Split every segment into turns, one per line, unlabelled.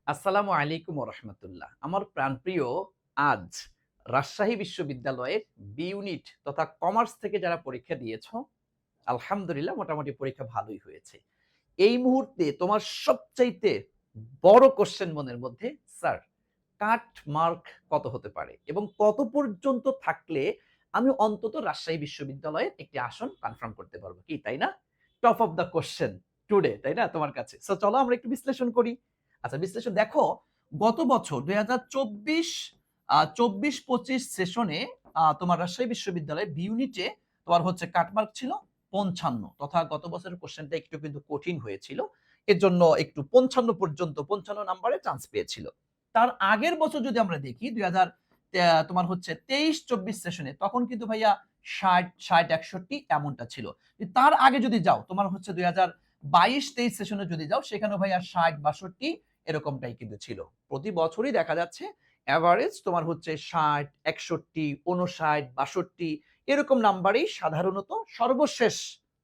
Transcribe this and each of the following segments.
আসসালামু আলাইকুম ওয়া রাহমাতুল্লাহ। আমার প্রাণপ্রিয় আজ রাজশাহী বিশ্ববিদ্যালয়ের বি ইউনিট তথা কমার্স থেকে যারা পরীক্ষা দিয়েছ, আলহামদুলিল্লাহ মোটামুটি পরীক্ষা ভালোই হয়েছে। এই মুহূর্তে তোমার সবচাইতে বড় কোয়েশ্চেন মনের মধ্যে, স্যার কাট মার্ক কত হতে পারে? এবং কত পর্যন্ত থাকলে আমি অন্তত রাজশাহী বিশ্ববিদ্যালয়ের একটি আসন কনফার্ম করতে পারবো? কি তাই না? Top of the question today, তাই না তোমার কাছে? সো চলো আমরা একটু বিশ্লেষণ করি। আচ্ছা বিশ্লেষণ দেখো, গত বছর ২০২৪ ২৪-২৫ সেশনে তোমার রাজশাহী বিশ্ববিদ্যালয়ের বি ইউনিটে তোমার হচ্ছে কাটমার্ক ছিল ৫৫, তথা গত বছরের কোশ্চেনটা একটু কিন্তু কঠিন হয়েছিল। এর জন্য একটু ৫৫ পর্যন্ত ৫৫ নাম্বারে চান্স পেয়েছিল। তার আগের বছর যদি আমরা দেখি ২০০০ তোমার হচ্ছে ২৩-২৪ সেশনে তখন কিন্তু ভাইয়া ৬০, ৬০, ৬১ এমনটা ছিল। তার আগে যদি যাও তোমার হচ্ছে ২০২২-২৩ সেশনে যদি যাও সেখানেও ভাইয়া ৬০, ৬২ এরকমটাই কিন্তু ছিল। প্রতি বছরই দেখা যাচ্ছে এভারেজ তোমার হচ্ছে ৬০, ৬১, ৫৯, ৬২ এরকম নাম্বারেই সাধারণত সর্বশেষ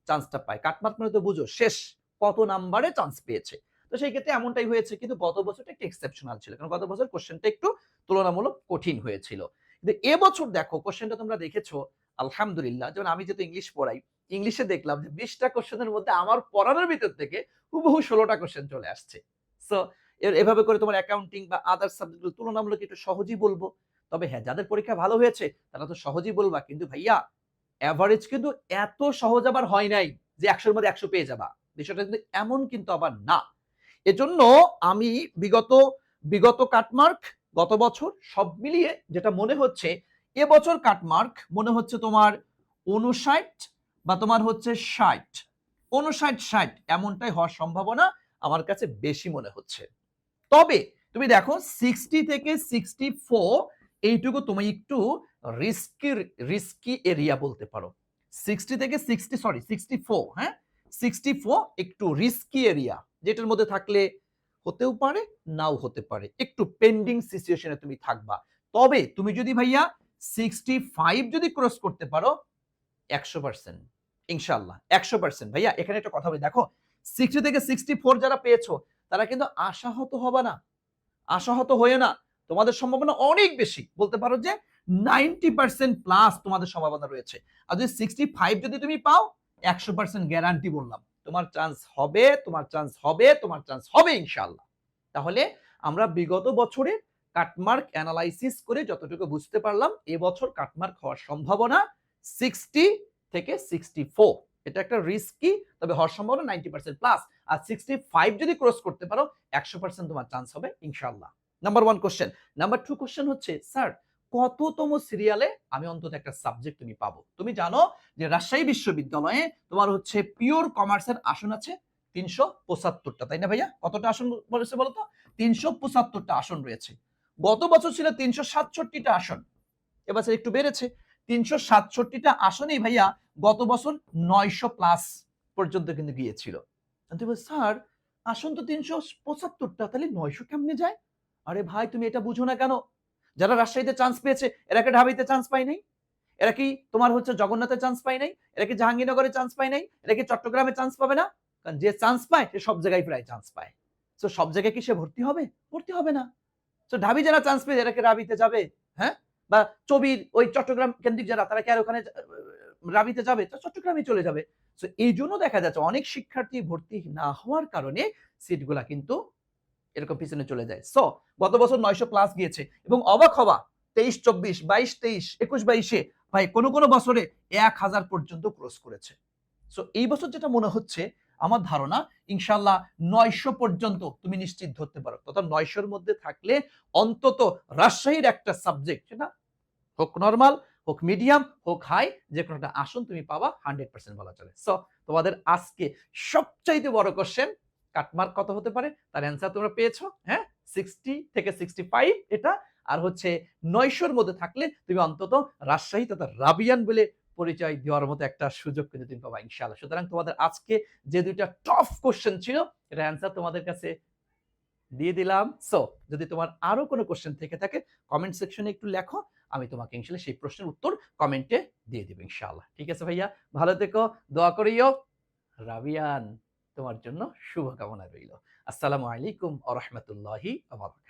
চান্সটা পায়। কাটমার্ক মানে তো বুঝো শেষ কত নাম্বারে চান্স পেয়েছে। তো সেই ক্ষেত্রে এমনটাই হয়েছে, কিন্তু গত বছরটা একটু এক্সেপশনাল ছিল। কারণ গত বছর কোশ্চেনটা একটু তুলনামূলক কঠিন হয়েছিল। কিন্তু এবছর দেখো কোশ্চেনটা তোমরা দেখেছো, আলহামদুলিল্লাহ। যেমন আমি যেহেতু ইংলিশ পড়াই, ইংলিশে দেখলাম যে ২০ টা কোশ্চেনের মধ্যে আমার পড়ানোর ভিতর থেকে হুবহু ১৬ টা কোশ্চেন চলে আসছে। সো এভাবে করে তোমার অ্যাকাউন্টিং বা আদার সাবজেক্ট গুলো তুলনামূলক একটু সহজই বলব। তবে হ্যাঁ, যাদের পরীক্ষা ভালো হয়েছে তারা তো সহজই বলবা। কিন্তু ভাইয়া এভারেজ কিন্তু এত সহজ আবার হয় নাই যে ১০০ এর মধ্যে ১০০ পেয়ে যাবা। বিষয়টা কিন্তু এমন কিন্তু আবার না। এজন্য আমি বিগত বিগত কাটমার্ক, গত বছর সব মিলিয়ে যেটা মনে হচ্ছে, এবছর কাটমার্ক মনে হচ্ছে তোমার ৫৯ বা তোমার হচ্ছে ৬০, ৫৯-৬০ এমনটাই হওয়ার সম্ভাবনা আমার কাছে বেশি মনে হচ্ছে। তবে তুমি দেখো 60 থেকে 64 এইটুকু তুমি একটু রিস্কি এরিয়া বলতে পারো। 60 থেকে 60 সরি 64, হ্যাঁ? 64 একটু রিস্কি এরিয়া, যেটার মধ্যে থাকলে হতেও পারে, নাও হতে পারে। একটু পেন্ডিং সিচুয়েশন এ তুমি থাকবা। তবে তুমি যদি ভাইয়া 65 যদি ক্রস করতে পারো ১০০% ইনশাআল্লাহ ১০০% ভাইয়া এখানে একটা কথা বলি দেখো, 60 থেকে 64 যারা পেয়েছো তারা কিন্তু আশাহত হবা না। আশাহত হয়ে না। তোমাদের সম্ভাবনা অনেক বেশি। বলতে পারো যে 90% প্লাস তোমাদের সম্ভাবনা রয়েছে। আর যদি 65 যদি তুমি পাও ১০০% গ্যারান্টি বললাম। তোমার চান্স হবে, তোমার চান্স হবে, তোমার চান্স হবে ইনশাআল্লাহ। তাহলে আমরা বিগত বছরে কাটমার্ক এনালাইসিস করে যতটুকু বুঝতে পারলাম, এবছর কাটমার্ক হওয়ার সম্ভাবনা 60 থেকে 64। এটা একটা রিস্কি, তবে হওয়ার সম্ভাবনা 90% প্লাস। আর 65 যদি ক্রস করতে পারো ১০০% তোমার চান্স হবে ইনশাআল্লাহ। Number 1 question. নাম্বার 2 কোশ্চেন হচ্ছে, স্যার কততম সিরিয়ালে আমি অন্তত একটা সাবজেক্ট তুমি পাবো? তুমি জানো যে রাজশাহী বিশ্ববিদ্যালয়ে তোমার হচ্ছে পিওর কমার্সের আসন আছে ৩৭৫ টা, তাই না ভাইয়া? কতটা আসন বলেছে বলতো? ৩৭৫ টা আসন রয়েছে। গত বছর ছিল ৩৬৭ টা আসন। এবছর একটু বেড়েছে। ৩৬৭ টা আসনেই ভাইয়া গত বছর ৯০০ প্লাস পর্যন্ত কিন্তু গিয়েছিল। আমি বলছি, স্যার আসন তো ৩৭৫ টা, তাহলে ৯০০ কেমনে যায়? আরে ভাই তুমি এটা বুঝো না কেন? যারা রাজশাহীতে চান্স পেয়েছে এরা কি ঢাবিতে চান্স পায় নাই? এরা কি তোমার হচ্ছে জগন্নাথে চান্স পায় নাই? এরা কি জাহাঙ্গীরনগরে চান্স পায় নাই? এরা কি চট্টগ্রামে চান্স পাবে না? কারণ যে চান্স পায় সে সব জায়গায় প্রায় চান্স পায়। সো সব জায়গায় কি সে ভর্তি হবে? ভর্তি হবে না। সো ঢাবি যারা চান্স পেয়েছে এরা কি রাবিতে যাবে? হ্যাঁ? বা চবির ওই চট্টগ্রাম কেন্দ্রিক যারা, তারা কি আর ওখানে রাবিতে যাবে? তো চট্টগ্রামে চলে যাবে। সো এইজন্য দেখা যাচ্ছে অনেক শিক্ষার্থী ভর্তি না হওয়ার কারণে সিটগুলা কিন্তু এরকম পিছনে চলে যায়। সো গত বছর ৯০০ প্লাস গিয়েছে এবং অবাক হবা ২৩-২৪, ২২-২৩, ২১-২২ এ ভাই কোন বছরে ১০০০ পর্যন্ত ক্রস করেছে। সো এই বছর যেটা মনে হচ্ছে, আমার ধারণা ইনশাআল্লাহ ৯০০ পর্যন্ত তুমি নিশ্চিত ধরতে পারো। তথা ৯০০ এর মধ্যে থাকলে অন্তত রাজশাহীর একটা সাবজেক্ট, সেটা হোক নরমাল, হোক মিডিয়াম, হোক হাই, যেকোনো একটা আসন তুমি পাবা 100% বলা চলে। সো তোমাদের আজকে সবচাইতে বড় কোশ্চেন, কাটমার্ক কত হতে পারে তার অ্যান্সার তোমরা পেয়েছো, হ্যাঁ? 60 থেকে 65 এটা, আর হচ্ছে ৯০০ এর মধ্যে থাকলে তুমি অন্তত রাজশাহী তথা রাবিয়ান বলে পরিচয় দেওয়ার মতো একটা সুযোগ কিন্তু তুমি পাবা ইনশাআল্লাহ। সুতরাং তোমাদের আজকে যে ২ টা টাফ কোশ্চেন ছিল এটার অ্যান্সার তোমাদের কাছে দিয়ে দিলাম। সো যদি তোমার আরো কোনো কোশ্চেন থেকে থাকে কমেন্ট সেকশনে একটু লেখো। আমি তোমাকে ইনশাআল্লাহ সেই প্রশ্নের উত্তর কমেন্টে দিয়ে দিব ইনশাআল্লাহ। ঠিক আছে ভাইয়া? ভালো থেকো, দোয়া করিও। রাবিয়ান, তোমার জন্য শুভকামনা রইল। আসসালামু আলাইকুম ওয়া রাহমাতুল্লাহি ওয়া বারাকাতুহু।